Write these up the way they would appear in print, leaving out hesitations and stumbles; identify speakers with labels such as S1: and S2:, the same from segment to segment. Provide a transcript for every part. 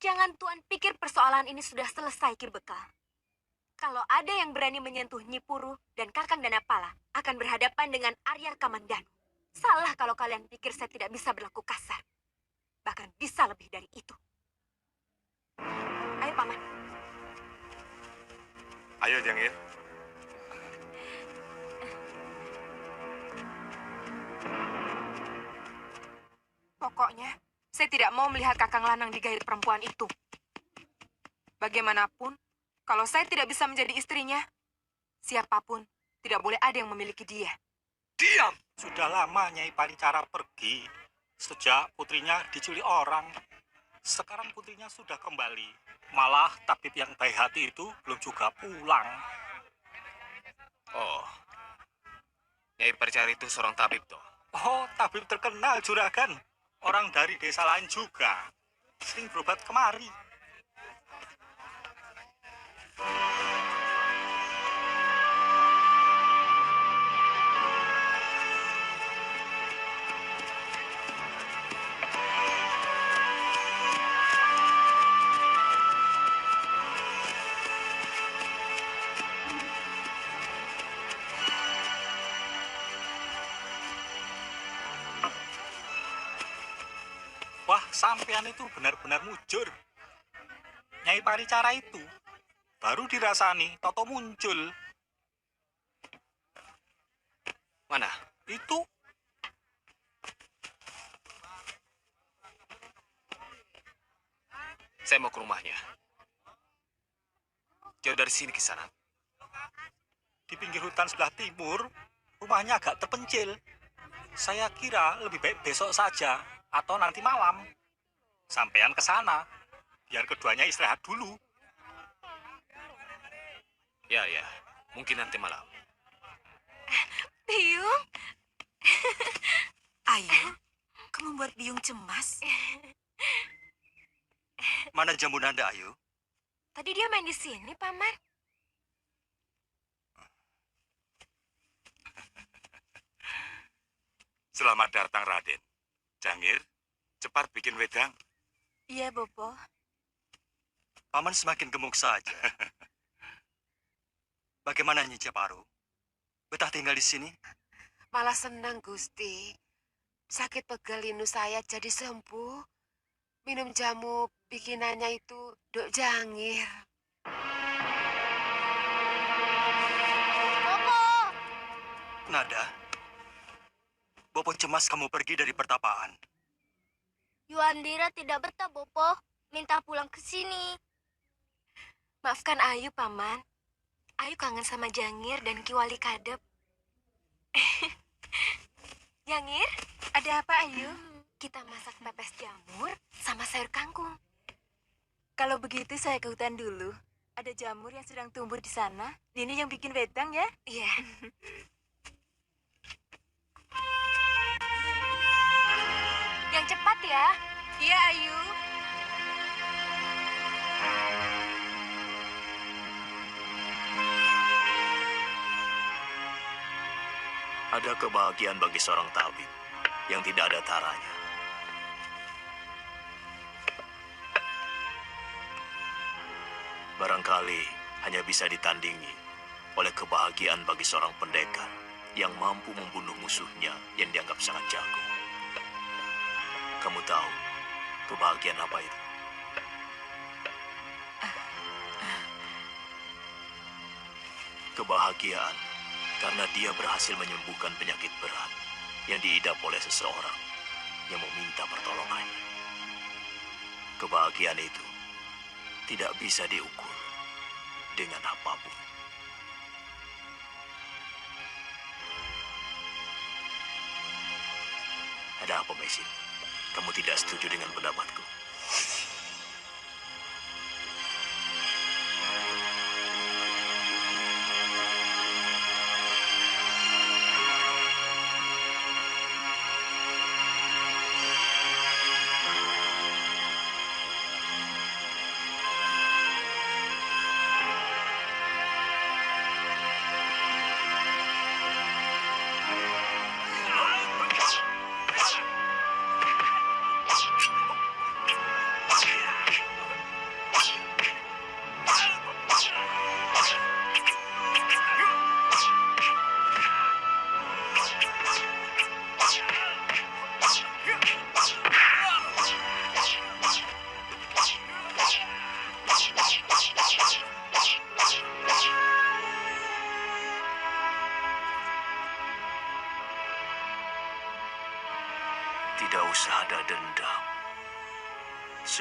S1: Jangan Tuan pikir persoalan ini sudah selesai, Ki Bekal. Kalau ada yang berani menyentuh Nyi Puru dan Kakang Danapala akan berhadapan dengan Arya Kamandanu. Salah kalau kalian pikir saya tidak bisa berlaku kasar. Bahkan bisa lebih dari itu. Ayo, Paman.
S2: Ayo, Jangir.
S3: Pokoknya, saya tidak mau melihat Kakang Lanang digait perempuan itu. Bagaimanapun, kalau saya tidak bisa menjadi istrinya, siapapun tidak boleh ada yang memiliki dia.
S4: Diam! Sudah lama Nyai Paricara pergi. Sejak putrinya diculik orang. Sekarang putrinya sudah kembali. Malah tabib yang baik hati itu belum juga pulang.
S2: Oh, Nyai Paricara itu seorang tabib, toh.
S4: Oh, tabib terkenal juragan. Orang dari desa lain juga. Sering berobat kemari. Wah, sampean itu benar-benar mujur. Nyai Paricara itu baru dirasani, toto muncul.
S2: Mana?
S4: Itu
S2: Saya mau ke rumahnya. Jauh dari sini, Kisanak.
S4: di pinggir hutan sebelah timur, rumahnya agak terpencil. Saya kira lebih baik besok saja atau nanti malam. Sampean ke sana, biar keduanya istirahat dulu.
S2: Ya, ya. Mungkin nanti malam.
S1: Biung,
S3: Ayu, kamu membuat Biung cemas.
S4: Mana jamu Nanda, Ayu?
S1: tadi dia main di sini, Paman.
S2: Selamat datang, Raden. Jangir, cepat bikin wedang.
S1: Iya, Bopo.
S4: Paman semakin gemuk saja. Bagaimana Nyi Ceparu? Betah tinggal di sini?
S5: Malah senang, Gusti. Sakit pegel linu saya jadi sembuh. Minum jamu bikinannya itu Dok Jangir.
S4: Nada, Bopo cemas kamu pergi dari pertapaan.
S6: Yuandira tidak betah, Bopo. Minta pulang ke sini.
S1: Maafkan Ayu, Paman. Ayu kangen sama Jangir dan Ki Wali Kadep. Jangir, ada apa, Ayu? Kita masak pepes jamur sama sayur kangkung. Kalau begitu saya ke hutan dulu. Ada jamur yang sedang tumbuh di sana. Ini yang bikin wedang ya? Iya. Yang cepat ya.
S3: Iya, Ayu.
S7: Ada kebahagiaan bagi seorang tabib yang tidak ada taranya. Barangkali hanya bisa ditandingi oleh kebahagiaan bagi seorang pendekar yang mampu membunuh musuhnya yang dianggap sangat jago. Kamu tahu kebahagiaan apa itu? Kebahagiaan karena dia berhasil menyembuhkan penyakit berat yang diidap oleh seseorang yang meminta pertolongannya. Kebahagiaan itu tidak bisa diukur dengan apapun. Ada apa, Mesin? Kamu tidak setuju dengan pendapatku?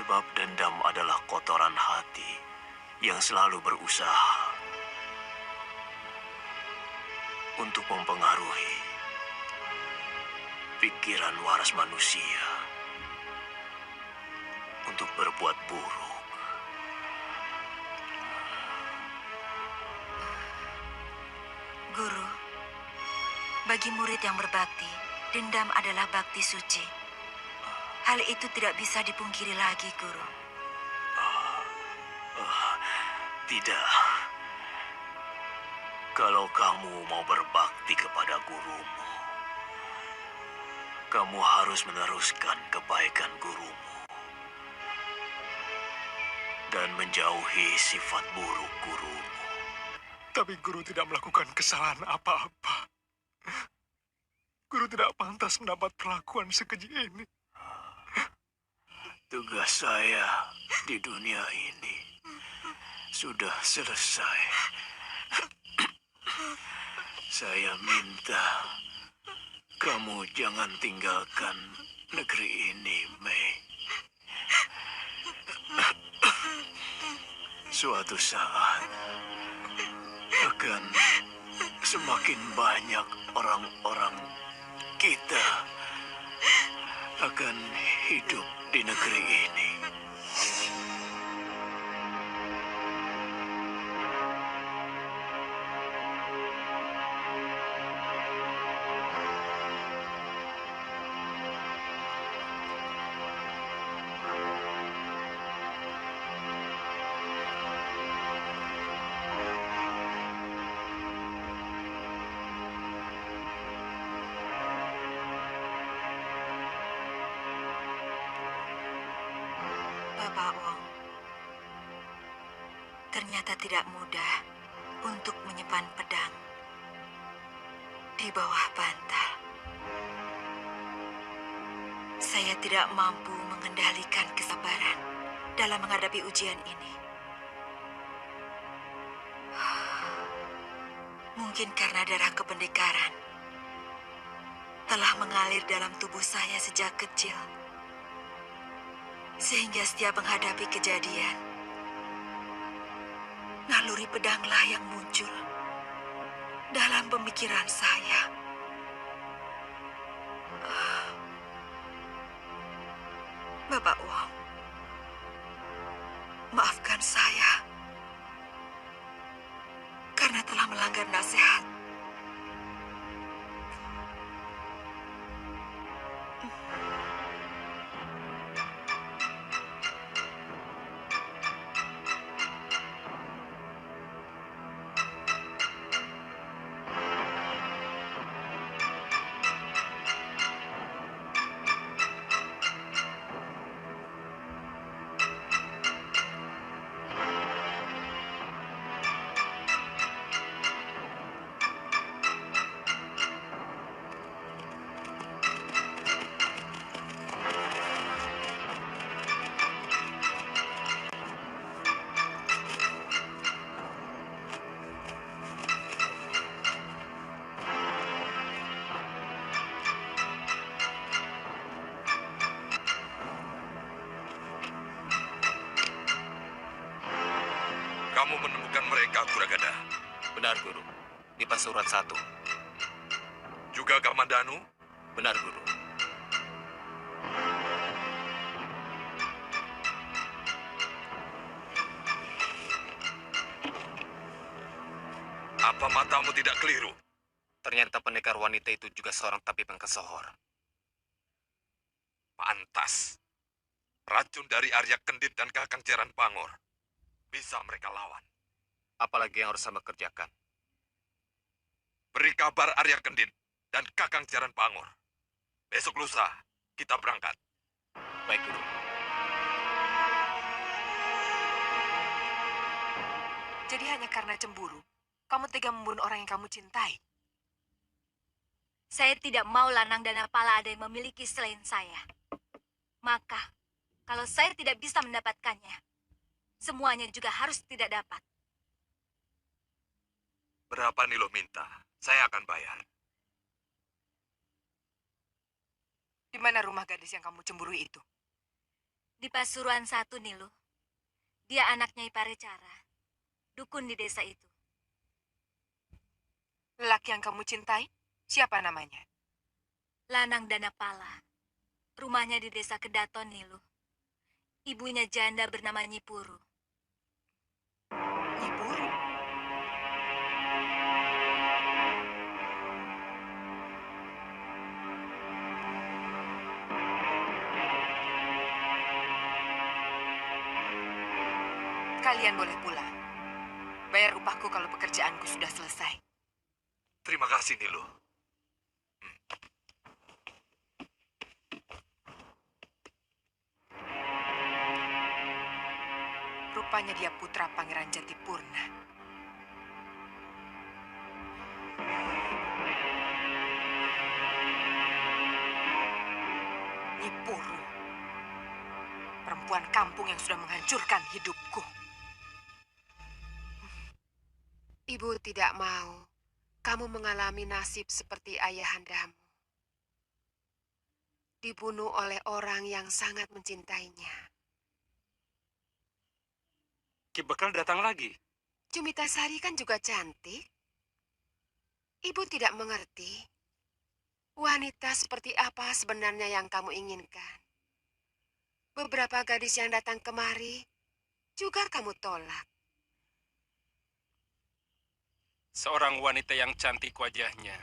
S7: Sebab dendam adalah kotoran hati yang selalu berusaha untuk mempengaruhi pikiran waras manusia untuk berbuat buruk.
S1: Guru, bagi murid yang berbakti, dendam adalah bakti suci. Hal itu tidak bisa dipungkiri lagi, Guru.
S7: Tidak. Kalau kamu mau berbakti kepada gurumu, kamu harus meneruskan kebaikan gurumu dan menjauhi sifat buruk gurumu.
S8: Tapi guru tidak melakukan kesalahan apa-apa. Guru tidak pantas mendapat perlakuan sekeji ini.
S7: Tugas saya di dunia ini sudah selesai. Saya minta kamu jangan tinggalkan negeri ini, Mei. Suatu saat akan semakin banyak orang-orang kita akan hidup di negeri ini.
S1: Bapak Wong, ternyata tidak mudah untuk menyimpan pedang di bawah bantal. Saya tidak mampu mengendalikan kesabaran dalam menghadapi ujian ini. Mungkin karena darah kependekaran telah mengalir dalam tubuh saya sejak kecil. Sehingga setiap menghadapi kejadian, naluri pedanglah yang muncul dalam pemikiran saya. Bapak Wong, maafkan saya karena telah melanggar nasihat.
S2: Kamu menemukan mereka, Kuragada.
S7: Benar, Guru. Di Pasuruan 1.
S2: Juga Kamandanu?
S7: Benar, Guru.
S2: Apa matamu tidak keliru?
S9: Ternyata pendekar wanita itu juga seorang tabib yang kesohor.
S2: Pantas. Racun dari Arya Kendit dan Kakang Jaran Pangor. Bisa mereka lawan.
S9: Apalagi yang harus saya kerjakan?
S2: Beri kabar Arya Kendit dan Kakang Jaran Pangor. Besok lusa, kita berangkat.
S9: Baik, Guru.
S3: Jadi hanya karena cemburu, kamu tega membunuh orang yang kamu cintai.
S1: Saya tidak mau Lanang dan Apala ada yang memiliki selain saya. Maka, kalau saya tidak bisa mendapatkannya, semuanya juga harus tidak dapat.
S2: Berapa nih lo minta? Saya akan bayar.
S3: Di mana rumah gadis yang kamu cemburui itu?
S1: Di Pasuruan satu, Nilu. Dia anaknya Iparecara, dukun di desa itu.
S3: Lelaki yang kamu cintai, siapa namanya?
S1: Lanang Danapala. Rumahnya di desa Kedaton, Nilu. Ibunya janda bernama Nyipuru.
S3: Nyipuru. Kalian boleh pulang. Bayar upahku kalau pekerjaanku sudah selesai.
S2: Terima kasih, Nilu.
S3: Rupanya dia putra Pangeran Jatipurna. Nyipuru. Perempuan kampung yang sudah menghancurkan hidupku.
S5: Ibu tidak mau kamu mengalami nasib seperti ayahandamu. Dibunuh oleh orang yang sangat mencintainya.
S9: Ki Bekal datang lagi.
S5: Cumitasari kan juga cantik. Ibu tidak mengerti. Wanita seperti apa sebenarnya yang kamu inginkan? Beberapa gadis yang datang kemari juga kamu tolak.
S9: Seorang wanita yang cantik wajahnya,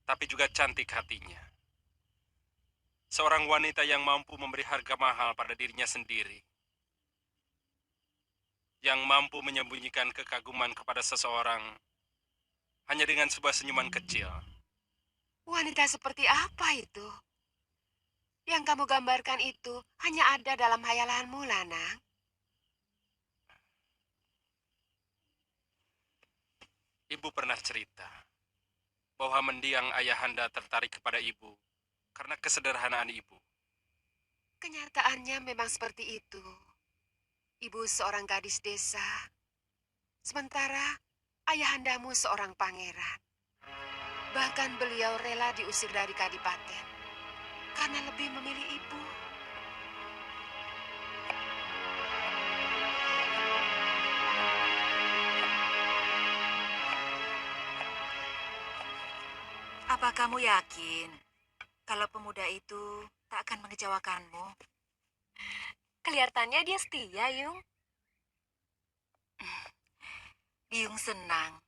S9: tapi juga cantik hatinya. Seorang wanita yang mampu memberi harga mahal pada dirinya sendiri. Yang mampu menyembunyikan kekaguman kepada seseorang hanya dengan sebuah senyuman kecil.
S5: Wanita seperti apa itu? Yang kamu gambarkan itu hanya ada dalam hayalanmu, Lanang.
S9: Ibu pernah cerita bahwa mendiang ayahanda tertarik kepada ibu karena kesederhanaan ibu.
S5: Kenyataannya memang seperti itu. Ibu seorang gadis desa, sementara ayahandamu seorang pangeran. Bahkan beliau rela diusir dari kadipaten karena lebih memilih ibu.
S1: Apa kamu yakin kalau pemuda itu tak akan mengecewakanmu? Kelihatannya dia setia, Yung. Yung senang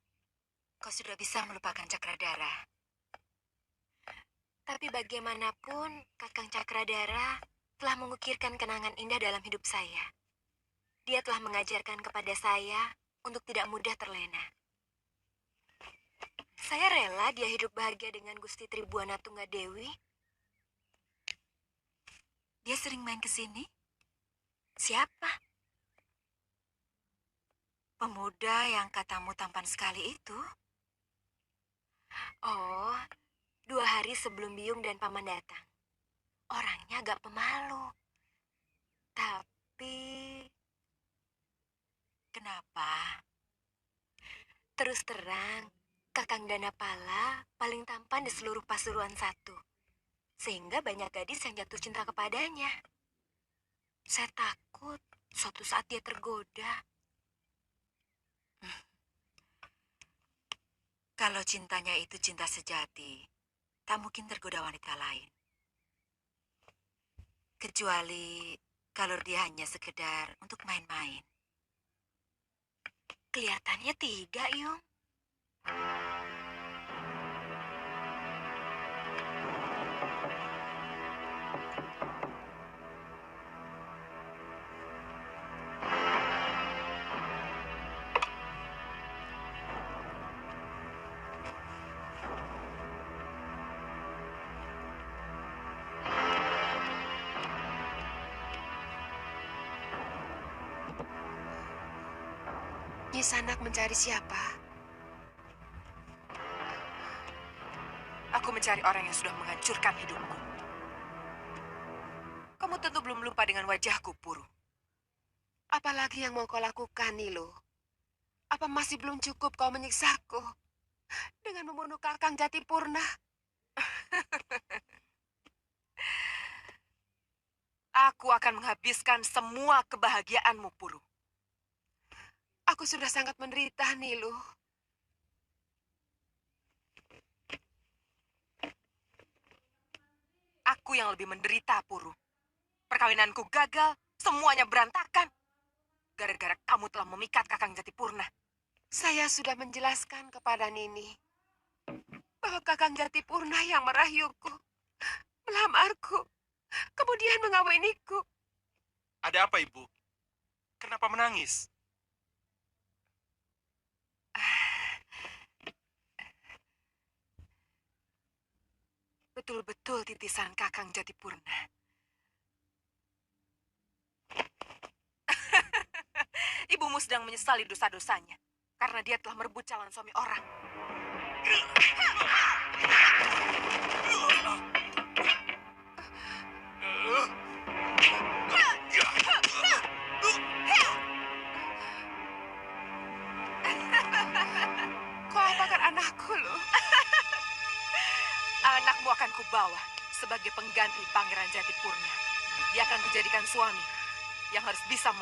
S1: kau sudah bisa melupakan Cakradara. Tapi bagaimanapun, Kakang Cakradara telah mengukirkan kenangan indah dalam hidup saya. Dia telah mengajarkan kepada saya untuk tidak mudah terlena. Saya rela dia hidup bahagia dengan Gusti Tribuana Tunggadewi. Dia sering main ke sini. Siapa? Pemuda yang katamu tampan sekali itu. Oh, 2 hari sebelum Biyung dan Paman datang. Orangnya agak pemalu. Tapi... Kenapa? Terus terang, Kakang Danapala paling tampan di seluruh Pasuruan satu. Sehingga banyak gadis yang jatuh cinta kepadanya. Saya takut suatu saat dia tergoda. Kalau cintanya itu cinta sejati, tak mungkin tergoda wanita lain. Kecuali kalau dia hanya sekedar untuk main-main. Kelihatannya tidak, Yung.
S5: Nyi Sanak mencari siapa?
S3: Aku mencari orang yang sudah menghancurkan hidupku. Kamu tentu belum lupa dengan wajahku, Puru.
S5: Apalagi yang mau kau lakukan, Nilo? Apa masih belum cukup kau menyiksaku dengan membunuh Kakang Jatipurna?
S3: Aku akan menghabiskan semua kebahagiaanmu, Puru.
S5: Aku sudah sangat menderita, Nilu.
S3: Aku yang lebih menderita, Puru. Perkawinanku gagal, semuanya berantakan. Gara-gara kamu telah memikat Kakang Jatipurna.
S5: Saya sudah menjelaskan kepada Nini bahwa Kakang Jatipurna yang merahyuku, melamarku, kemudian mengawiniku.
S9: Ada apa, Ibu? Kenapa menangis?
S3: Betul-betul titisan Kakang Jatipurna. Ibumu sedang menyesali dosa-dosanya karena dia telah merebut calon suami orang.
S5: Kau apakan anakku, Lu?
S3: Anakmu akan kubawa sebagai pengganti Pangeran Jatipurna. Dia akan kujadikan suami yang harus bisa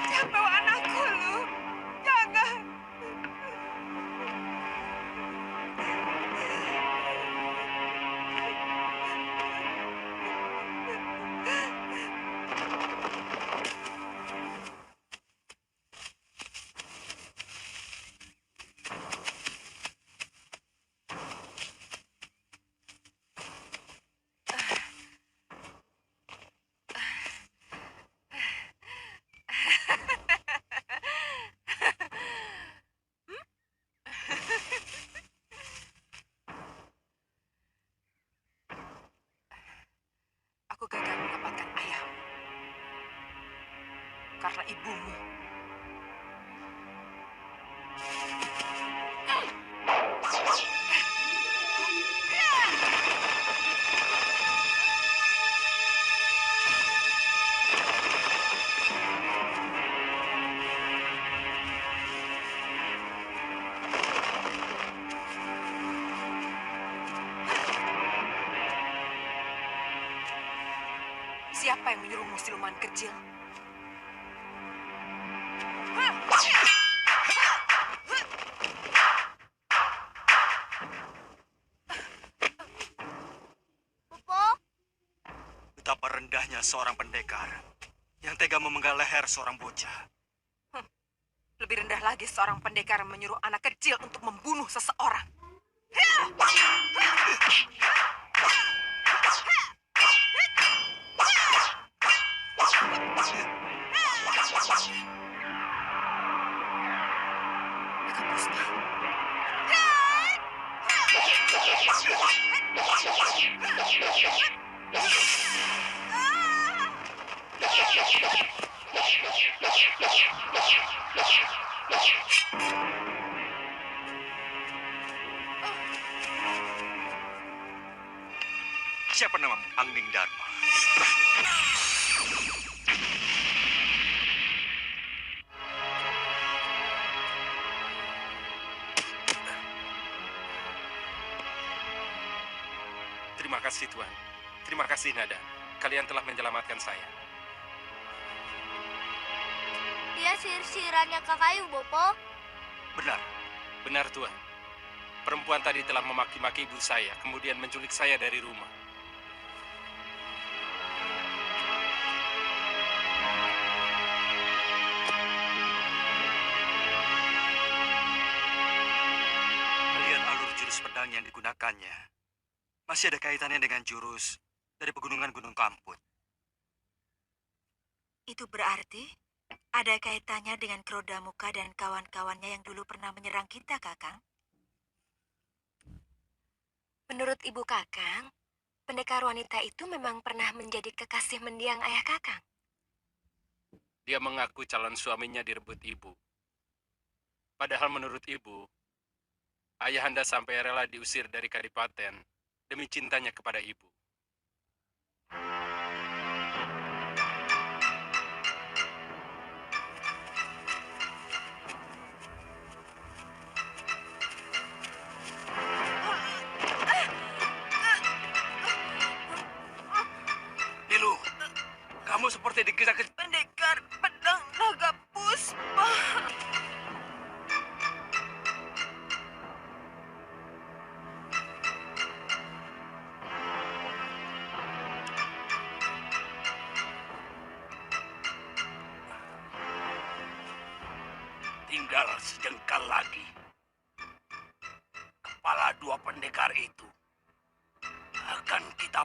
S5: Jangan bawa anakku, Lu. Jangan.
S3: Aku gagal mendapatkan ayahmu karena ibumu. Siapa yang menyuruhmu, siluman kecil?
S6: Bopo,
S4: Betapa rendahnya seorang pendekar yang tega memenggal leher seorang bocah.
S3: Lebih rendah lagi seorang pendekar menyuruh anak kecil untuk membunuh seseorang. Puspa.
S4: Siapa namamu? Angning Dharma.
S9: Terima kasih, Tuan. Terima kasih, Nada. Kalian telah menyelamatkan saya.
S6: dia sihir-sihirannya Kakayu, Bopo.
S4: Benar.
S9: Benar, Tuan. Perempuan tadi telah memaki-maki ibu saya, kemudian menculik saya dari rumah.
S4: Melihat alur jurus pedang yang digunakannya, masih ada kaitannya dengan jurus dari pegunungan Gunung Kamput.
S1: Itu berarti ada kaitannya dengan Krodamuka dan kawan-kawannya yang dulu pernah menyerang kita, Kakang. Menurut Ibu Kakang, pendekar wanita itu memang pernah menjadi kekasih mendiang ayah Kakang.
S9: Dia mengaku calon suaminya direbut ibu. Padahal menurut ibu, ayahanda sampai rela diusir dari kadipaten demi cintanya kepada ibu.
S10: Kamu seperti di kisah-kisah.
S3: Pendekar pedang naga puspa.
S10: Tinggal sejengkal lagi. Kepala dua pendekar itu akan kita...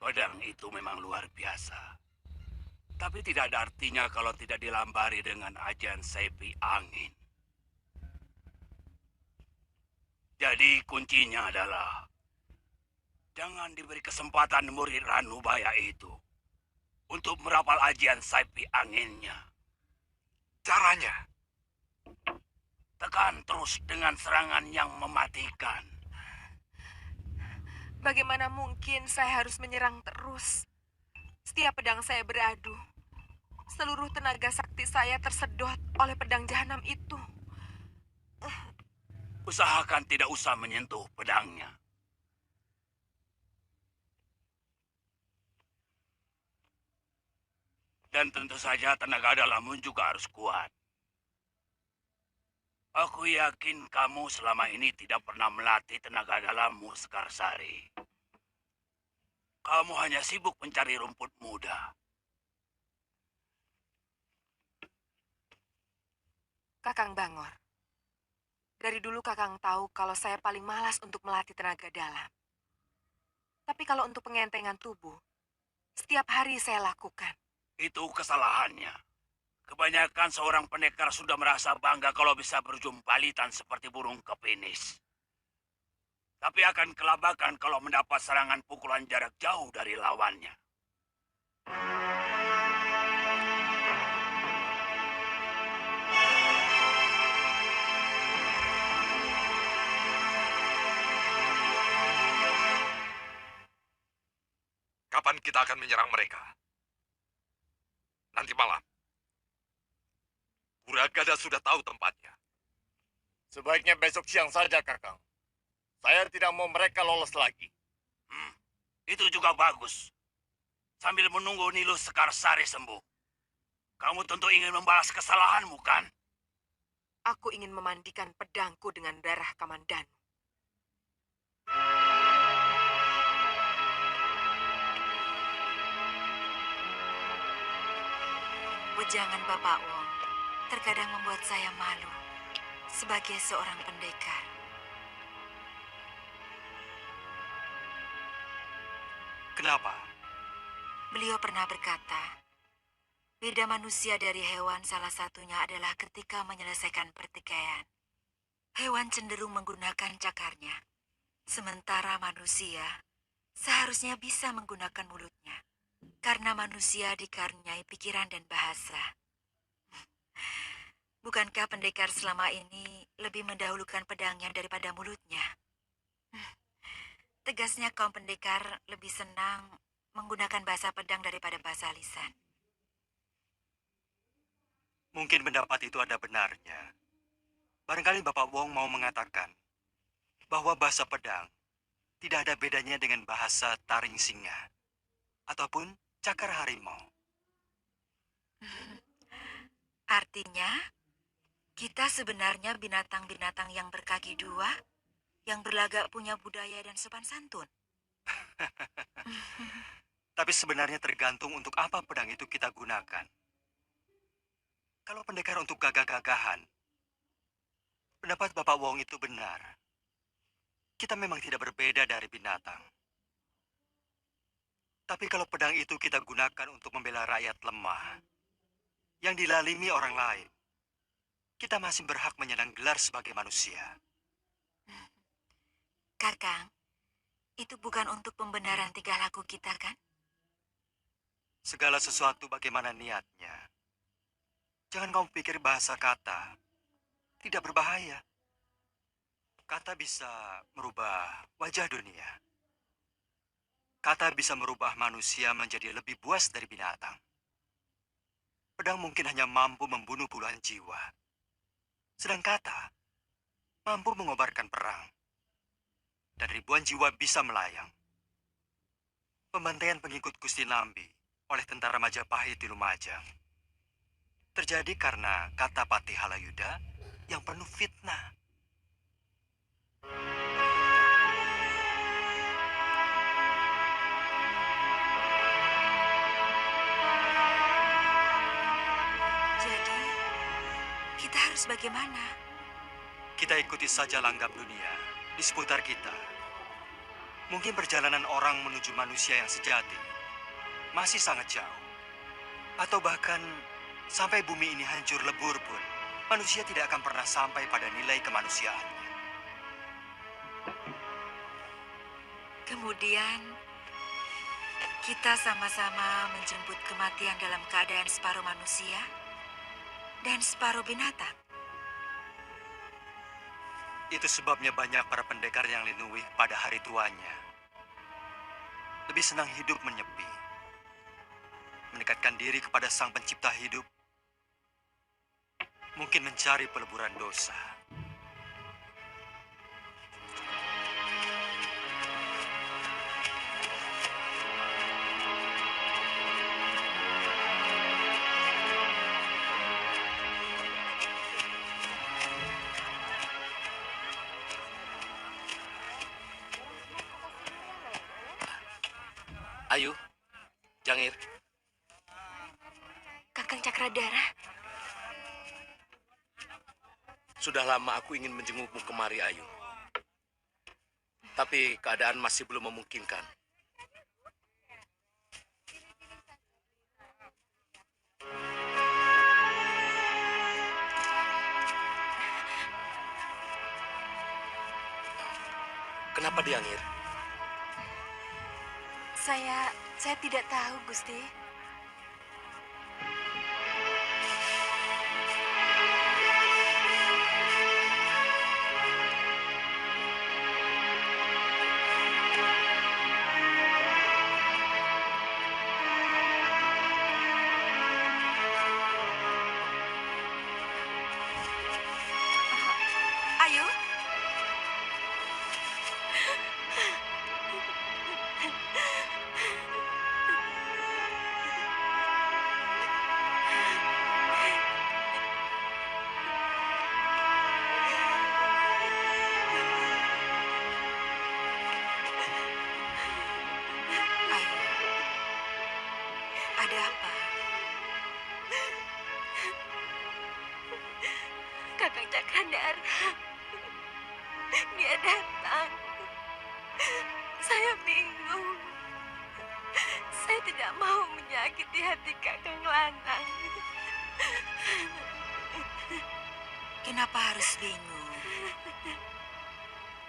S10: Pedang itu memang luar biasa. Tapi tidak ada artinya kalau tidak dilambari dengan ajian sepi angin. Jadi kuncinya adalah jangan diberi kesempatan murid Ranubaya itu untuk merapal ajian sepi anginnya.
S2: Caranya?
S10: Tekan terus dengan serangan yang mematikan.
S3: Bagaimana mungkin saya harus menyerang terus? Setiap pedang saya beradu, seluruh tenaga sakti saya tersedot oleh pedang jahanam itu.
S10: Usahakan tidak usah menyentuh pedangnya. Dan tentu saja tenaga dalammu juga harus kuat. Aku yakin kamu selama ini tidak pernah melatih tenaga dalammu, Sekarsari. Kamu hanya sibuk mencari rumput muda.
S3: Kakang Bangor, dari dulu Kakang tahu kalau saya paling malas untuk melatih tenaga dalam. Tapi kalau untuk pengentengan tubuh, setiap hari saya lakukan.
S10: Itu kesalahannya. Kebanyakan seorang pendekar sudah merasa bangga kalau bisa berjumpalitan seperti burung kepinis. Tapi akan kelabakan kalau mendapat serangan pukulan jarak jauh dari lawannya.
S2: Kapan kita akan menyerang mereka? Nanti malam. Kuragada sudah tahu tempatnya.
S8: Sebaiknya besok siang saja, Kakang. Saya tidak mau mereka lolos lagi.
S10: Itu juga bagus. Sambil menunggu Nilus Sekarsari sembuh. Kamu tentu ingin membalas kesalahanmu, kan?
S3: Aku ingin memandikan pedangku dengan darah Kamandanu.
S1: Wejangan Bapak Wong terkadang membuat saya malu sebagai seorang pendekar.
S4: Kenapa?
S1: Beliau pernah berkata, beda manusia dari hewan salah satunya adalah ketika menyelesaikan pertikaian. Hewan cenderung menggunakan cakarnya, sementara manusia seharusnya bisa menggunakan mulutnya, karena manusia dikaruniai pikiran dan bahasa. Bukankah pendekar selama ini lebih mendahulukan pedangnya daripada mulutnya? Tegasnya kaum pendekar lebih senang menggunakan bahasa pedang daripada bahasa lisan.
S4: Mungkin pendapat itu ada benarnya. Barangkali Bapak Wong mau mengatakan bahwa bahasa pedang tidak ada bedanya dengan bahasa taring singa ataupun cakar harimau.
S1: Artinya, kita sebenarnya binatang-binatang yang berkaki dua, yang berlagak punya budaya dan sopan santun.
S4: Tapi sebenarnya tergantung untuk apa pedang itu kita gunakan. Kalau pendekar untuk gagah-gagahan, pendapat Bapak Wong itu benar. Kita memang tidak berbeda dari binatang. Tapi kalau pedang itu kita gunakan untuk membela rakyat lemah, yang dilalimi orang lain, kita masih berhak menyandang gelar sebagai manusia.
S1: Kakang, itu bukan untuk pembenaran tingkah laku kita, kan?
S4: Segala sesuatu bagaimana niatnya. Jangan kamu pikir bahasa kata tidak berbahaya. Kata bisa merubah wajah dunia. Kata bisa merubah manusia menjadi lebih buas dari binatang. Pedang mungkin hanya mampu membunuh puluhan jiwa. Sedang kata mampu mengobarkan perang. Dan ribuan jiwa bisa melayang.
S11: Pembantaian pengikut Gusti Nambi oleh tentara Majapahit di Lumajang terjadi karena kata Patih Halayuda yang penuh fitnah.
S3: Jadi, kita harus bagaimana?
S11: Kita ikuti saja langgam dunia di seputar kita. Mungkin perjalanan orang menuju manusia yang sejati masih sangat jauh. Atau bahkan sampai bumi ini hancur lebur pun, manusia tidak akan pernah sampai pada nilai kemanusiaannya.
S3: Kemudian, kita sama-sama menjemput kematian dalam keadaan separuh manusia dan separuh binatang.
S11: Itu sebabnya banyak para pendekar yang linuwih pada hari tuanya. Lebih senang hidup menyepi. Mendekatkan diri kepada Sang Pencipta hidup. Mungkin mencari peleburan dosa.
S12: Ayu, Jangir.
S1: Kakang Cakradara,
S12: Sudah lama aku ingin menjengukmu kemari, Ayu. Tapi keadaan masih belum memungkinkan. Kenapa Diangir?
S3: Saya tidak tahu, Gusti. Ayo. Ayo. Ada apa?
S1: Kakang Cakradara, dia datang. Saya bingung. Saya tidak mau menyakiti hati Kakang Lanang.
S3: Kenapa harus bingung?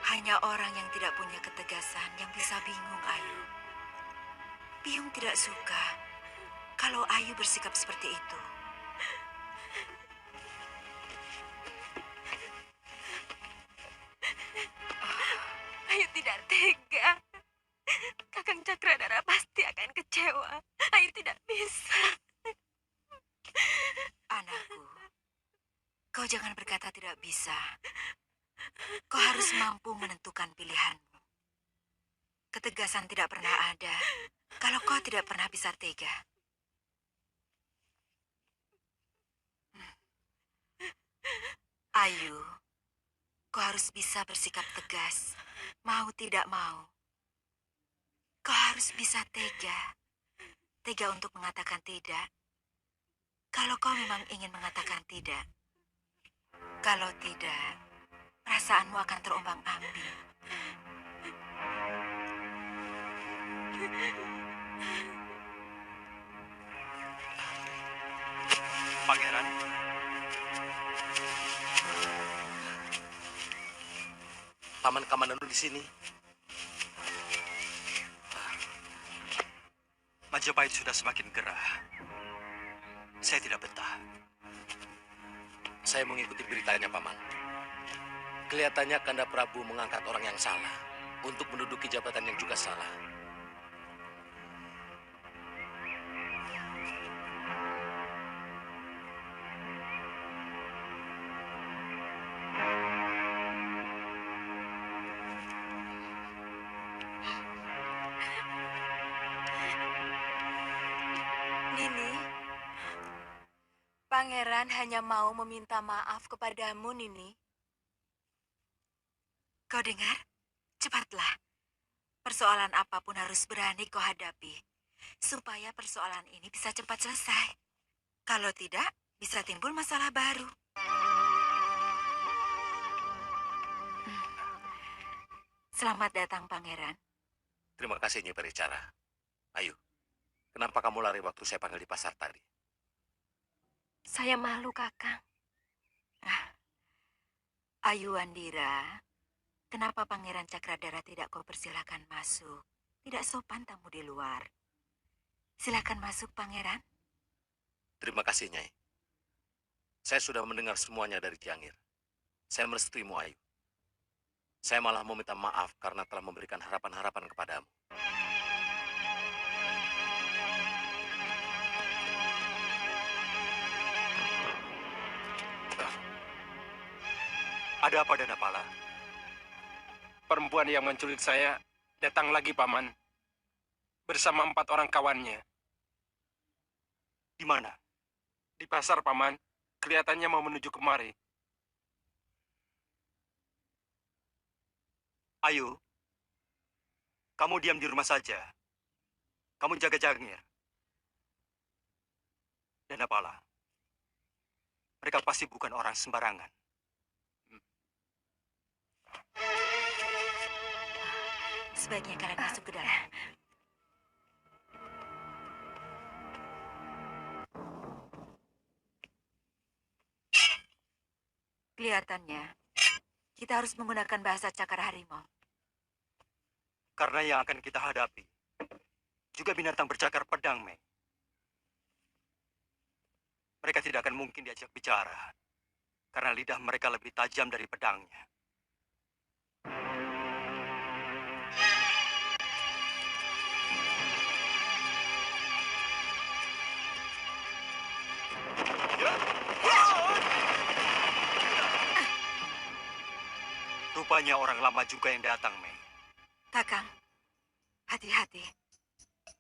S3: Hanya orang yang tidak punya ketegasan yang bisa bingung, Ayu. Biung tidak suka kalau Ayu bersikap seperti itu.
S1: Ayu tidak tega. Kakang Cakradara pasti akan kecewa. Ayu tidak bisa.
S3: Anakku, kau jangan berkata tidak bisa. Kau harus mampu menentukan pilihanmu. Ketegasan tidak pernah ada kalau kau tidak pernah bisa tega. Ayu, kau harus bisa bersikap tegas, mau tidak mau. Kau harus bisa tega. Tega untuk mengatakan tidak. Kalau kau memang ingin mengatakan tidak. Kalau tidak, perasaanmu akan terombang-ambing.
S11: Pangeran,
S12: Paman Kamandanu di sini.
S11: Majapahit sudah semakin gerah. Saya tidak betah.
S12: Saya mengikuti beritanya, Paman. Kelihatannya Kanda Prabu mengangkat orang yang salah untuk menduduki jabatan yang juga salah.
S3: Pangeran hanya mau meminta maaf kepadamu, Nini.
S13: Kau dengar? Cepatlah. Persoalan apapun harus berani kau hadapi, supaya persoalan ini bisa cepat selesai. Kalau tidak, bisa timbul masalah baru. Selamat datang, Pangeran.
S12: Terima kasih, Nyi Pericara. Ayo, kenapa kamu lari waktu saya panggil di pasar tadi?
S1: Saya malu, Kakang.
S13: Ayu Andira, kenapa Pangeran Cakradara tidak kau persilakan masuk? Tidak sopan tamu di luar. Silakan masuk, Pangeran.
S12: Terima kasih, Nyai. Saya sudah mendengar semuanya dari Ciangir. Saya merestuimu, Ayu. Saya malah mau minta maaf karena telah memberikan harapan-harapan kepadamu.
S11: Ada apa, Danapala?
S9: Perempuan yang menculik saya datang lagi, Paman. Bersama 4 orang kawannya.
S11: Di mana?
S9: Di pasar, Paman. Kelihatannya mau menuju kemari.
S11: Ayo, kamu diam di rumah saja. Kamu jaga Jangir. Danapala, mereka pasti bukan orang sembarangan.
S13: Sebaiknya kalian masuk ke dalam. Kelihatannya, kita harus menggunakan bahasa cakar harimau.
S11: Karena yang akan kita hadapi juga binatang bercakar pedang, Mei. Mereka tidak akan mungkin diajak bicara, karena lidah mereka lebih tajam dari pedangnya. Rupanya orang lama juga yang datang, Mei.
S13: Kakang, hati-hati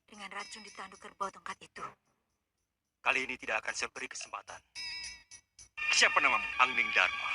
S13: dengan racun di tanduk kerbau tongkat itu.
S11: Kali ini tidak akan saya beri kesempatan.
S2: Siapa namamu?
S11: Angling Dharma.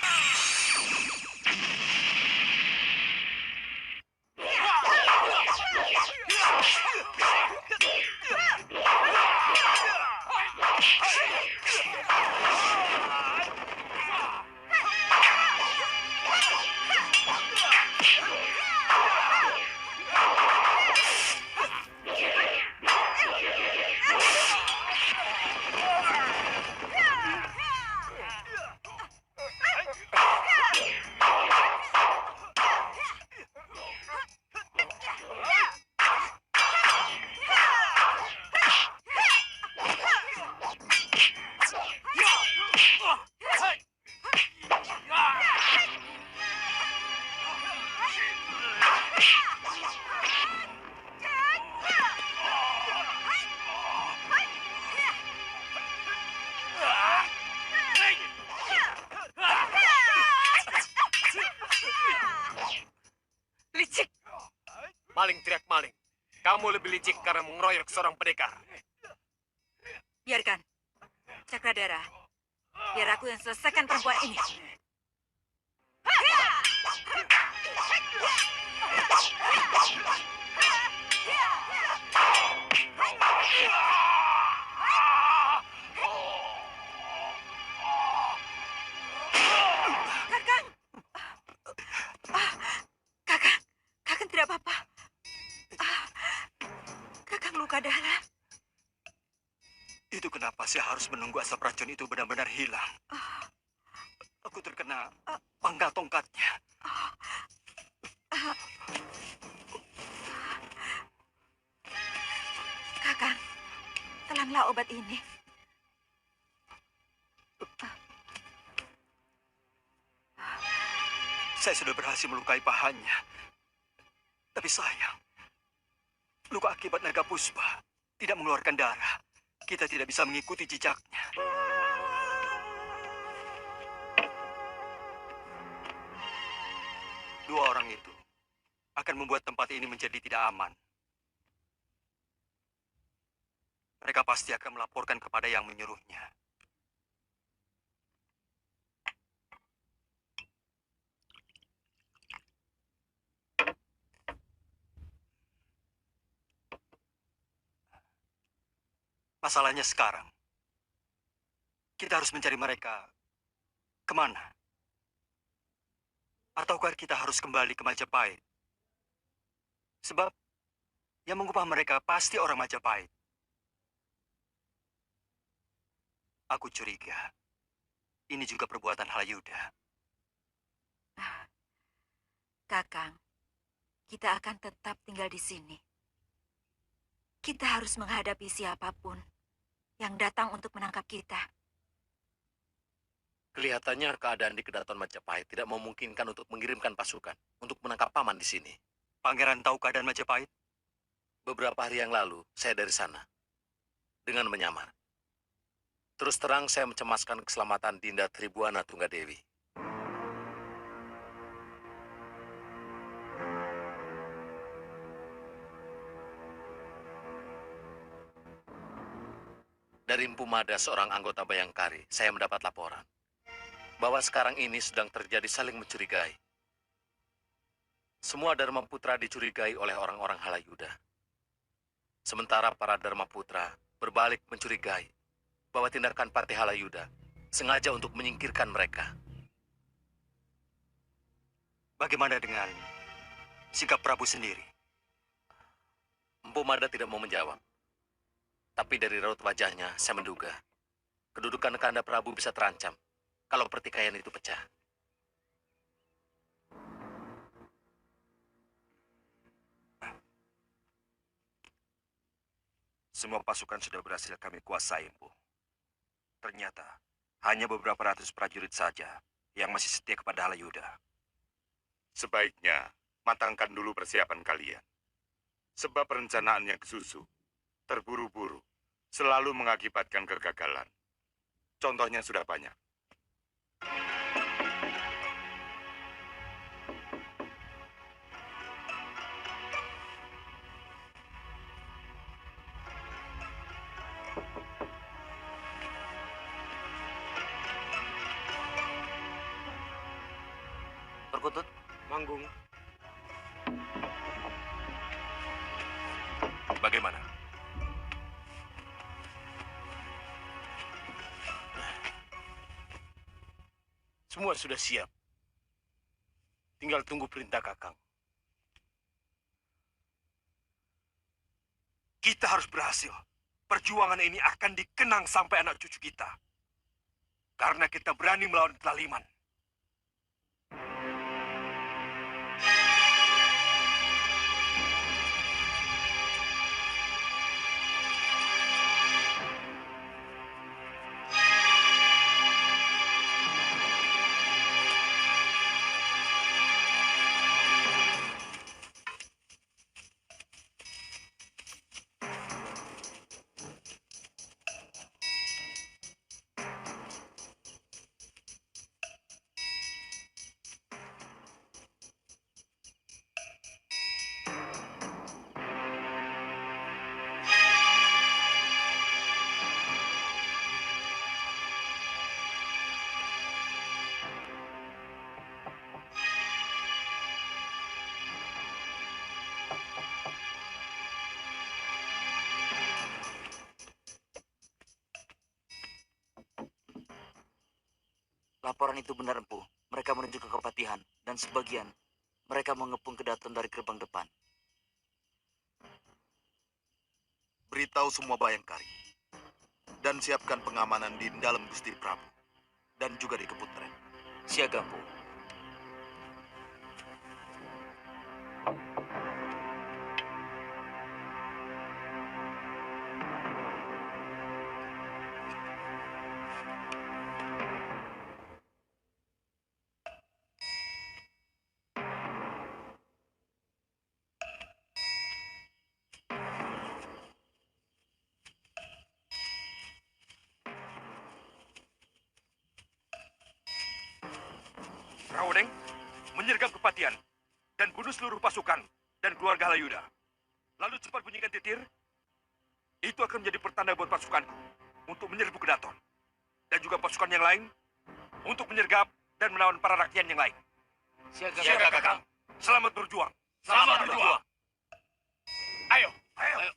S12: Licik! Maling teriak maling. Kamu lebih licik karena mengeroyok seorang pendekar.
S13: Biarkan. Cakradara, biar aku yang selesaikan perempuan ini. Kakang! Kakang tidak apa-apa. Kakang luka dalam.
S11: Itu kenapa saya harus menunggu asap racun itu benar-benar hilang. Aku terkena pangkal tongkatnya.
S13: Kakang, telanlah obat ini.
S11: Saya sudah berhasil melukai pahanya. Tapi sayang, luka akibat naga puspa tidak mengeluarkan darah. Kita tidak bisa mengikuti jejaknya. Dua orang itu akan membuat tempat ini menjadi tidak aman. Mereka pasti akan melaporkan kepada yang menyuruhnya. Masalahnya sekarang, kita harus mencari mereka kemana? Ataukah kita harus kembali ke Majapahit? Sebab yang mengupah mereka pasti orang Majapahit. Aku curiga, ini juga perbuatan Halayuda.
S13: Kakang, kita akan tetap tinggal di sini. Kita harus menghadapi siapapun yang datang untuk menangkap kita.
S12: Kelihatannya keadaan di Kedaton Majapahit tidak memungkinkan untuk mengirimkan pasukan untuk menangkap paman di sini.
S11: Pangeran tahu keadaan Majapahit?
S12: Beberapa hari yang lalu, saya dari sana. Dengan menyamar. Terus terang saya mencemaskan keselamatan Dinda Tribuana Tunggadewi. Dari Empu Mada, seorang anggota Bayangkari, saya mendapat laporan bahwa sekarang ini sedang terjadi saling mencurigai. Semua Dharma Putra dicurigai oleh orang-orang Halayuda. Sementara para Dharma Putra berbalik mencurigai bahwa tindakan Patih Halayuda sengaja untuk menyingkirkan mereka.
S11: Bagaimana dengan sikap Prabu sendiri?
S12: Empu Mada tidak mau menjawab. Tapi dari raut wajahnya, saya menduga kedudukan Kanda Prabu bisa terancam kalau pertikaian itu pecah.
S2: Semua pasukan sudah berhasil kami kuasai, Empu. Ternyata hanya beberapa ratus prajurit saja yang masih setia kepada Halayuda.
S14: Sebaiknya matangkan dulu persiapan kalian. Sebab perencanaan yang kesusu, terburu-buru, selalu mengakibatkan kegagalan. Contohnya sudah banyak.
S12: Perkutut,
S8: Manggung.
S2: Bagaimana?
S10: Semua sudah siap. Tinggal tunggu perintah Kakang.
S2: Kita harus berhasil. Perjuangan ini akan dikenang sampai anak cucu kita. Karena kita berani melawan kezaliman.
S15: Laporan itu benar, Empu. Mereka menuju ke Kepatihan, dan sebagian mereka mengepung Kedaton dari gerbang depan.
S16: Beritahu semua Bayangkari. Dan siapkan pengamanan di dalam Gusti Prabu. Dan juga di Keputren.
S15: Siaga, Empu.
S2: Rawodeng, menyergap Kepatihan dan bunuh seluruh pasukan dan keluarga Halayuda. Lalu cepat bunyikan titir. Itu akan menjadi pertanda buat pasukanku untuk menyerbu Kedaton. Dan juga pasukan yang lain untuk menyergap dan melawan para rakyat yang lain.
S10: Siaga,
S2: Kakang. Selamat berjuang.
S10: Selamat berjuang. Ayo.
S2: Ayo.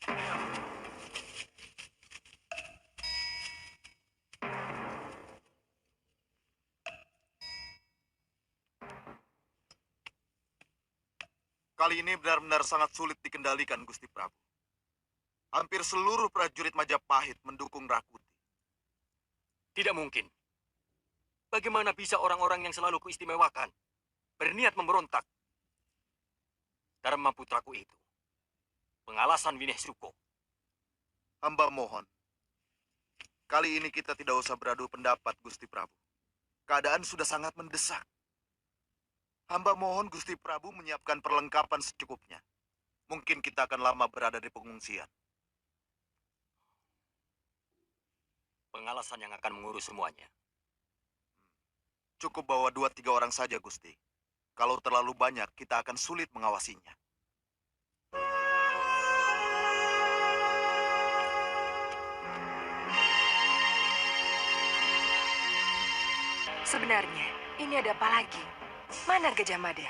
S16: Kali ini benar-benar sangat sulit dikendalikan, Gusti Prabu. Hampir seluruh prajurit Majapahit mendukung Rakuti.
S11: Tidak mungkin. Bagaimana bisa orang-orang yang selalu kuistimewakan berniat memberontak? Dharma putraku itu pengalasan Wineh Suko.
S16: Hamba mohon. Kali ini kita tidak usah beradu pendapat, Gusti Prabu. Keadaan sudah sangat mendesak. Hamba mohon Gusti Prabu menyiapkan perlengkapan secukupnya. Mungkin kita akan lama berada di pengungsian.
S11: Pengalasan yang akan mengurus semuanya.
S16: Cukup bawa 2-3 orang saja, Gusti. Kalau terlalu banyak, kita akan sulit mengawasinya.
S3: Sebenarnya, ini ada apa lagi? Mana Gajah Mada?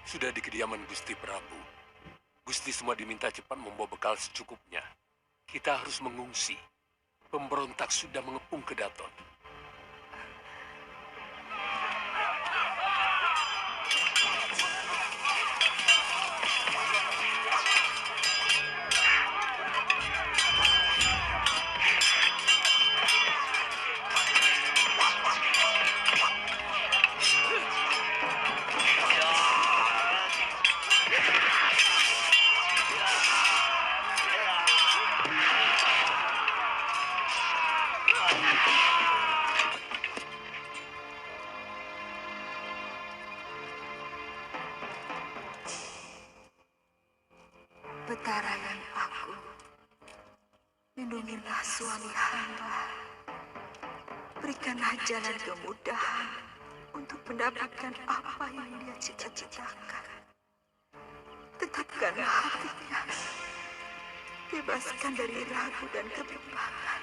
S9: Sudah di kediaman Gusti Prabu. Gusti semua diminta cepat membawa bekal secukupnya. Kita harus mengungsi. Pemberontak sudah mengepung ke Daton.
S13: Betarakan aku, lindungilah suami hamba, berikanlah jalan kemudahan untuk mendapatkan apa yang dia cita-citakan. Tetapkanlah hatinya, bebaskan dari ragu dan kebimbangan.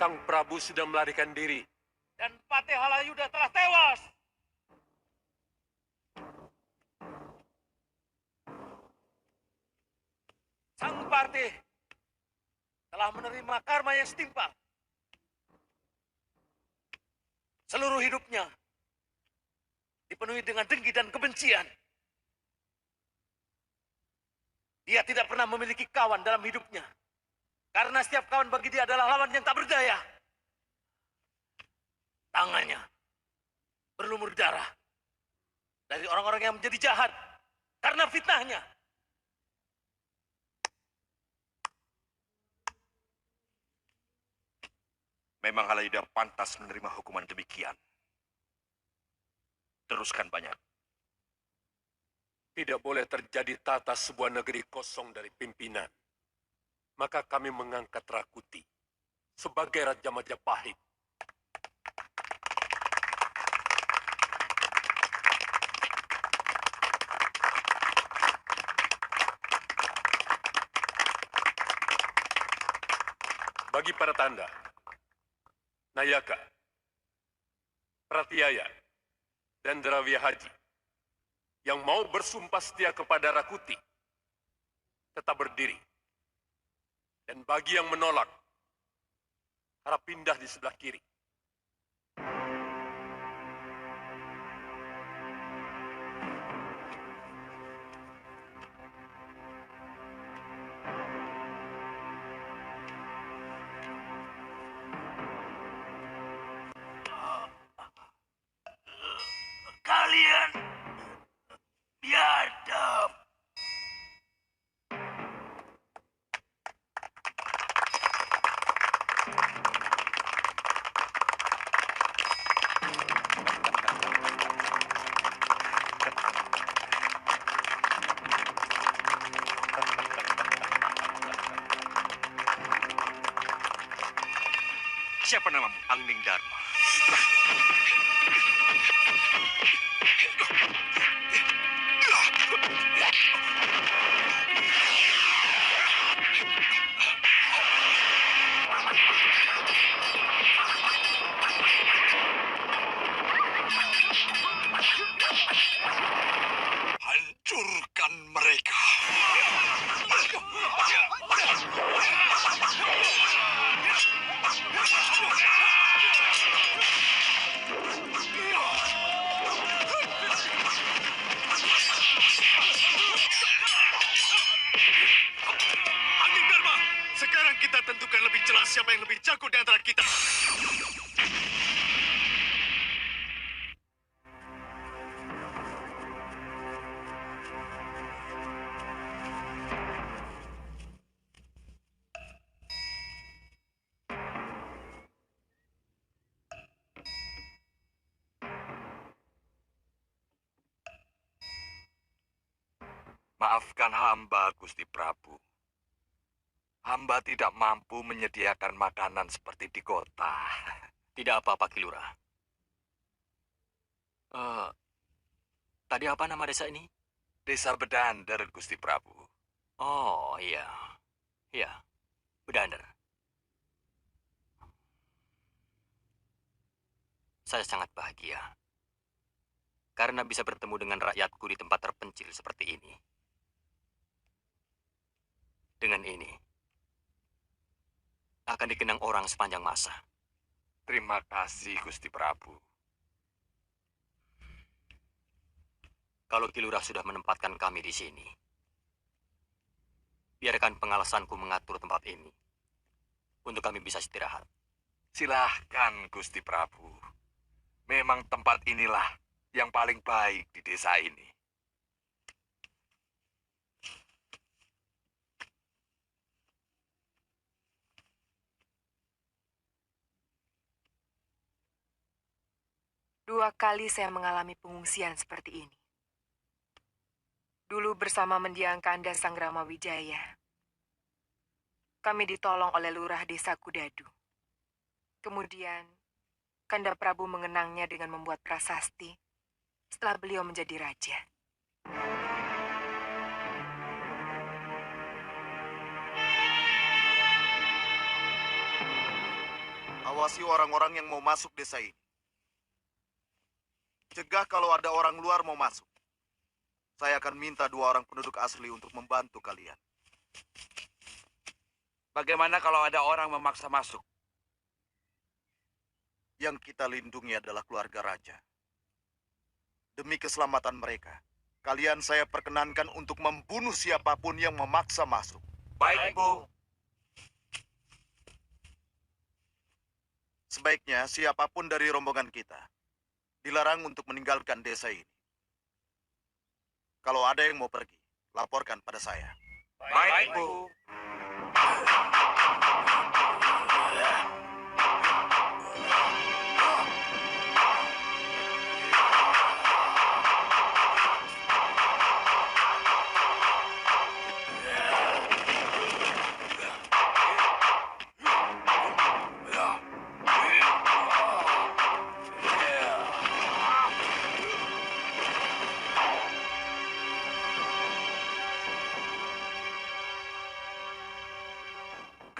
S17: Sang Prabu sudah melarikan diri.
S10: Dan Patih Halayuda telah tewas. Sang Patih telah menerima karma yang setimpal. Seluruh hidupnya dipenuhi dengan dengki dan kebencian. Dia tidak pernah memiliki kawan dalam hidupnya. Karena setiap kawan bagi dia adalah lawan yang tak berdaya. Tangannya berlumur darah dari orang-orang yang menjadi jahat karena fitnahnya.
S2: Memang Halayuda pantas menerima hukuman demikian. Teruskan banyak.
S17: Tidak boleh terjadi tata sebuah negeri kosong dari pimpinan. Maka kami mengangkat Rakuti sebagai Raja Majapahit. Bagi para tanda, Nayaka, Pratyaya, dan Drawya Haji yang mau bersumpah setia kepada Rakuti tetap berdiri. Dan bagi yang menolak, harap pindah di sebelah kiri.
S10: Kalian biadab.
S2: Siapa namamu?
S11: Angning Dharma.
S8: Hancurkan mereka. Angin Dharma, sekarang kita tentukan lebih jelas siapa yang lebih jago di antara kita.
S14: Maafkan hamba, Gusti Prabu. Hamba tidak mampu menyediakan makanan seperti di kota.
S12: Tidak apa-apa, Kilura. Tadi apa nama desa ini?
S14: Desa Bedander, Gusti Prabu.
S12: Oh, iya. Iya, Bedander. Saya sangat bahagia. Karena bisa bertemu dengan rakyatku di tempat terpencil seperti ini. Dengan ini, akan dikenang orang sepanjang masa.
S14: Terima kasih, Gusti Prabu.
S12: Kalau Kilurah sudah menempatkan kami di sini, biarkan pengalasanku mengatur tempat ini, untuk kami bisa istirahat.
S14: Silahkan, Gusti Prabu. Memang tempat inilah yang paling baik di desa ini.
S3: Dua kali saya mengalami pengungsian seperti ini. Dulu bersama mendiang Kanda Sang Rama Wijaya, kami ditolong oleh lurah desa Kudadu. Kemudian, Kanda Prabu mengenangnya dengan membuat prasasti setelah beliau menjadi raja.
S16: Awasi orang-orang yang mau masuk desa ini. Cegah kalau ada orang luar mau masuk. Saya akan minta 2 orang penduduk asli untuk membantu kalian.
S10: Bagaimana kalau ada orang memaksa masuk?
S16: Yang kita lindungi adalah keluarga raja. Demi keselamatan mereka, kalian saya perkenankan untuk membunuh siapapun yang memaksa masuk.
S10: Baik, Bu.
S16: Sebaiknya siapapun dari rombongan kita dilarang untuk meninggalkan desa ini. Kalau ada yang mau pergi, laporkan pada saya.
S10: Baik, Bu.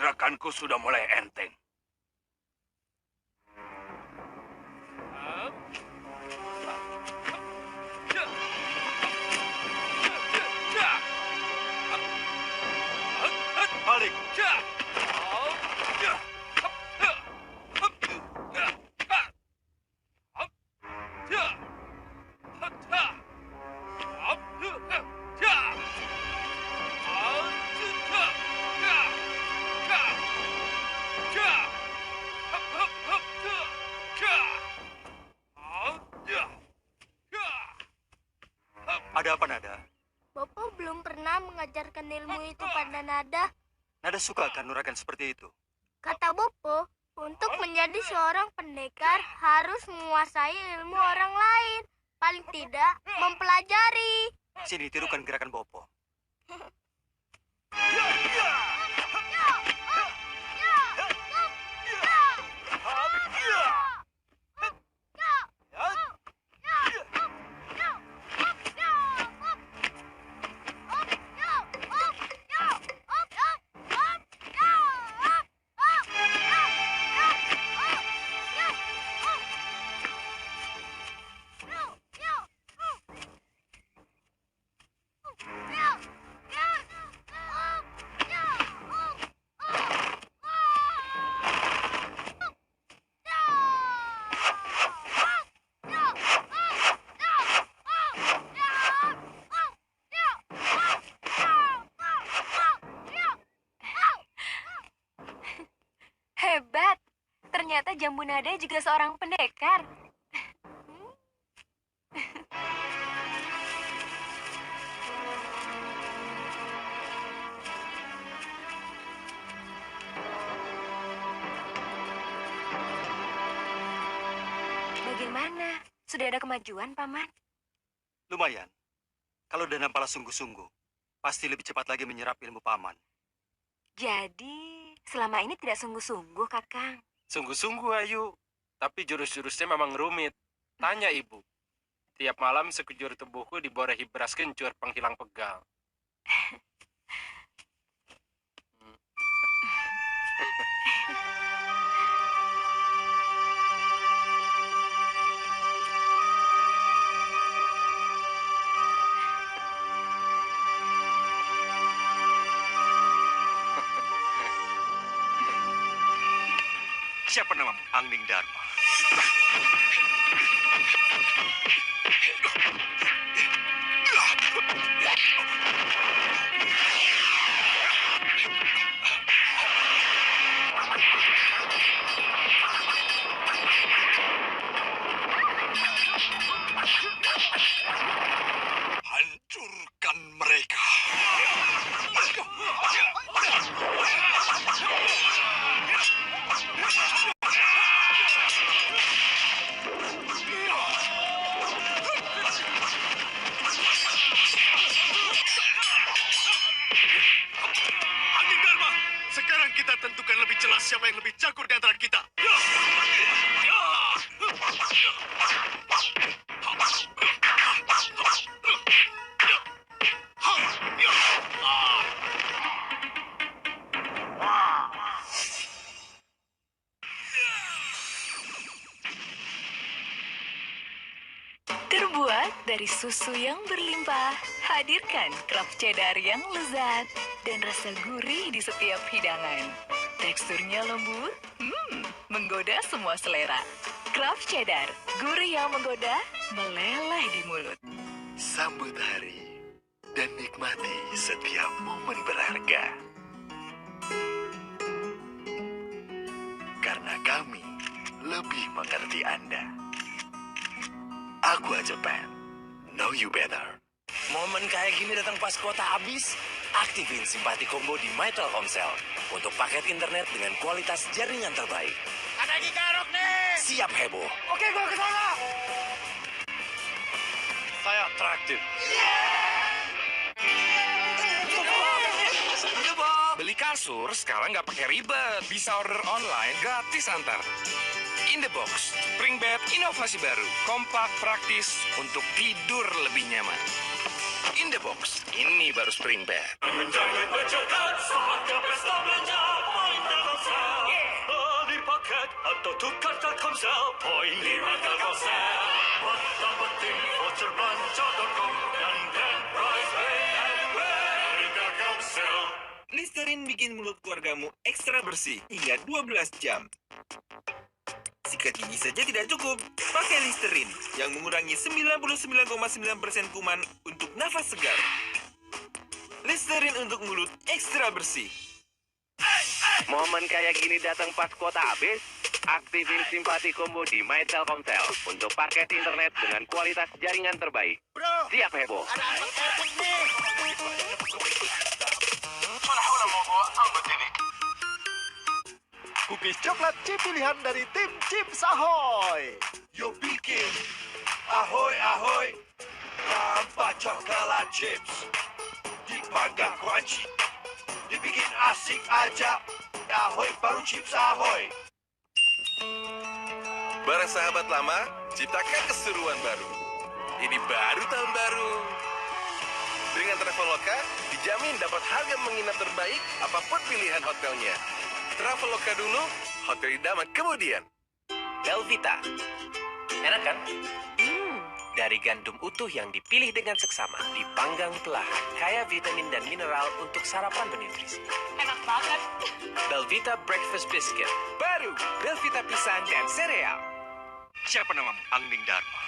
S10: Gerakanku sudah mulai enteng.
S11: Balik. Ada apa, Nada?
S6: Bapak belum pernah mengajarkan ilmu itu pada Nada.
S11: Nada suka kanuragan seperti itu.
S6: Kata Bopo, untuk menjadi seorang pendekar harus menguasai ilmu orang lain. Paling tidak mempelajari.
S11: Sini, tirukan gerakan Bopo.
S1: Hebat. Ternyata Jambu Nada juga seorang pendekar. Bagaimana? Sudah ada kemajuan, Paman?
S11: Lumayan. Kalau Danapala sungguh-sungguh, pasti lebih cepat lagi menyerap ilmu paman.
S1: Jadi, selama ini tidak sungguh-sungguh, Kakang.
S9: Sungguh-sungguh, Ayu. Tapi jurus-jurusnya memang rumit. Tanya ibu. Tiap malam sekujur tubuhku diborehi beras kencur penghilang pegal.
S14: Siapa namamu?
S11: Angning Dharma.
S8: Hancurkan mereka. kita tentukan lebih jelas siapa yang lebih jago di antara kita.
S18: Terbuat dari susu yang berlimpah, hadirkan Kraft Cheddar yang lezat dan rasa gurih di setiap hidangan. Teksturnya lembut, menggoda semua selera. Kraft Cheddar, gurih yang menggoda, meleleh di mulut.
S7: Sambut hari dan nikmati setiap momen berharga. Karena kami lebih mengerti Anda. Aqua Japan, know you better.
S19: Momen kayak gini datang pas kuota habis. Aktifin simpati combo di My Telkomsel untuk paket internet dengan kualitas jaringan terbaik.
S10: Ada gigarok nih.
S19: Siap heboh.
S10: Oke, gua ke sana.
S19: Saya traktir.
S20: Beli kasur sekarang nggak pakai ribet. Bisa order online, gratis antar. In the Box, Spring Bed inovasi baru. Kompak, praktis, untuk tidur lebih nyaman. In the Box, ini baru Spring Bed.
S21: Beli paket atau tukar Telkomsel poin 5 Telkomsel. Dapetin voucher belanja.com dan grand prize pay anywhere dari Telkomsel.
S22: Listerin bikin mulut keluargamu ekstra bersih hingga 12 jam. Sikat gigi saja tidak cukup. Pakai Listerin yang mengurangi 99,9% kuman untuk nafas segar. Listerin untuk mulut ekstra bersih.
S19: Momen kayak gini datang pas kuota habis. Aktifin simpati combo di My Telkomsel untuk paket internet dengan kualitas jaringan terbaik. Siap heboh.
S8: Cookies coklat chip pilihan dari tim Chips Ahoy.
S21: Yo bikin ahoy ahoy tanpa coklat chips dipanggang crunchy dibikin asik aja. Ahoy baru Chips Ahoy.
S23: Barang sahabat lama, ciptakan keseruan baru. Ini baru tahun baru. Dengan Traveloka, dijamin dapat harga menginap terbaik apapun pilihan hotelnya. Traveloka dulu, hotel idaman kemudian.
S24: Belvita. Enak kan? Dari gandum utuh yang dipilih dengan seksama, dipanggang perlahan, kaya vitamin dan mineral untuk sarapan bernutrisi.
S18: Enak banget.
S24: Belvita Breakfast Biscuit. Baru, Belvita pisang dan sereal.
S2: Siapa namamu?
S23: Angling Dharma.